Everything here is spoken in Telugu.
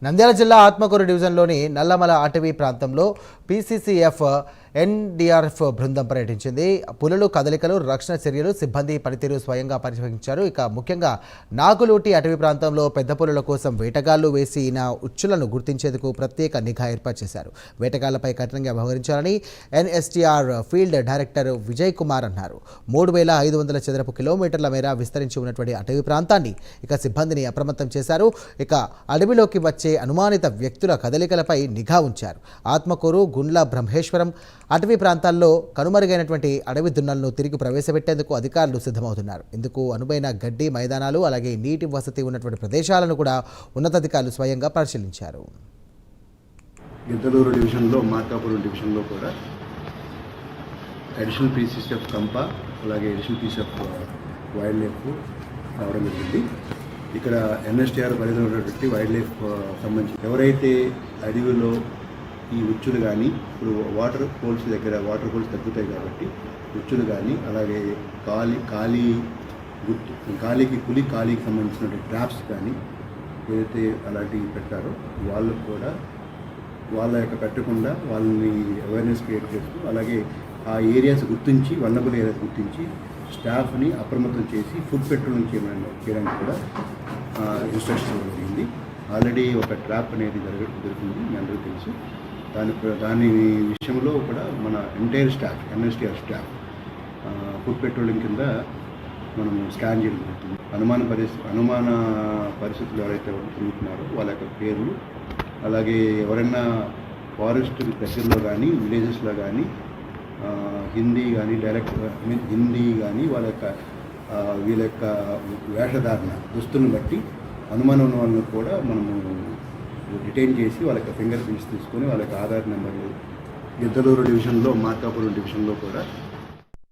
నంద్యాల జిల్లా ఆత్మకూరు డివిజన్లోని నల్లమల అటవీ ప్రాంతంలో పీసీసీఎఫ్ ఎన్డీఆర్ఎఫ్ బృందం పర్యటించింది. పులులు కదలికలు, రక్షణ చర్యలు, సిబ్బంది పనితీరు స్వయంగా పరిశీలించారు. ఇక ముఖ్యంగా నాగులూటి అటవీ ప్రాంతంలో పెద్ద పులుల కోసం వేటగాళ్లు వేసిన ఉచ్చులను గుర్తించేందుకు ప్రత్యేక నిఘా ఏర్పాటు చేశారు. వేటగాళ్లపై కఠినంగా వ్యవహరించాలని NSTR field director Vijay Kumar అన్నారు. 3,500 చదరపు కిలోమీటర్ల మేర విస్తరించి ఉన్నటువంటి అటవీ ప్రాంతాన్ని ఇక సిబ్బందిని అప్రమత్తం చేశారు. ఇక అడవిలోకి వచ్చే అనుమానిత వ్యక్తుల కదలికలపై నిఘా ఉంచారు. ఆత్మకూరు, గుండ్ల బ్రహ్మేశ్వరం అటవీ ప్రాంతాల్లో కనుమరుగైనటువంటి అడవి దున్నలను తిరిగి ప్రవేశపెట్టేందుకు అధికారులు సిద్ధమవుతున్నారు. ఇందుకు అనువైన గడ్డి మైదానాలు, అలాగే నీటి వసతి ఉన్నటువంటి ప్రదేశాలను కూడా ఉన్నతాధికారులు స్వయంగా పరిశీలించారు. గిద్దలూరు డివిజన్లో, మార్కాపురం డివిజన్లో కూడా అడిషనల్ పీసీసీఎఫ్ కంపా, అలాగే అడిషనల్ పీసీఎఫ్ వైల్డ్ లైఫ్ రావడం జరిగింది. ఇక్కడ ఎన్ఎస్టీఆర్ పరిధిలో ఉన్నటువంటి వైల్డ్ లైఫ్ సంబంధించి ఎవరైతే అడవిలో ఈ ఉచ్చులు కానీ, ఇప్పుడు వాటర్ హోల్స్ దగ్గర వాటర్ హోల్స్ తగ్గుతాయి కాబట్టి ఉచ్చులు కానీ, అలాగే కాలికి పులి కాలికి సంబంధించినటువంటి ట్రాప్స్ కానీ ఏదైతే అలాంటివి పెట్టారో వాళ్ళకు కూడా వాళ్ళ యొక్క పెట్టకుండా వాళ్ళని అవేర్నెస్ క్రియేట్ చేస్తూ, అలాగే ఆ ఏరియాస్ గుర్తించి, వల్నరబుల్ ఏరియాస్ గుర్తించి స్టాఫ్ని అప్రమత్తం చేసి ఫుడ్ పెట్రోలింగ్ చేయడానికి కూడా ఇన్స్ట్రక్షన్స్ ఇవ్వడం జరిగింది. ఆల్రెడీ ఒక ట్రాప్ అనేది జరుగుతుంది, మీ అందరికీ తెలుసు. దాని విషయంలో కూడా మన entire staff, NSTR staff food patrolling కింద మనం స్కాన్ చేయడం జరుగుతుంది. అనుమాన పరిస్థితులు ఎవరైతే తిరుగుతున్నారో వాళ్ళ యొక్క పేర్లు, అలాగే ఎవరైనా ఫారెస్ట్ దగ్గరలో కానీ, విలేజెస్లో కానీ హిందీ కానీ హిందీ కానీ వీళ్ళ యొక్క వేషధారణ దుస్తులను బట్టి అనుమానం ఉన్న వాళ్ళని కూడా మనము డిటైన్ చేసి వాళ్ళ యొక్క ఫింగర్ ప్రింట్స్ తీసుకొని వాళ్ళ యొక్క ఆధార్ నెంబర్లు గిద్దలూరు డివిజన్లో, మార్కాపురం డివిజన్లో కూడా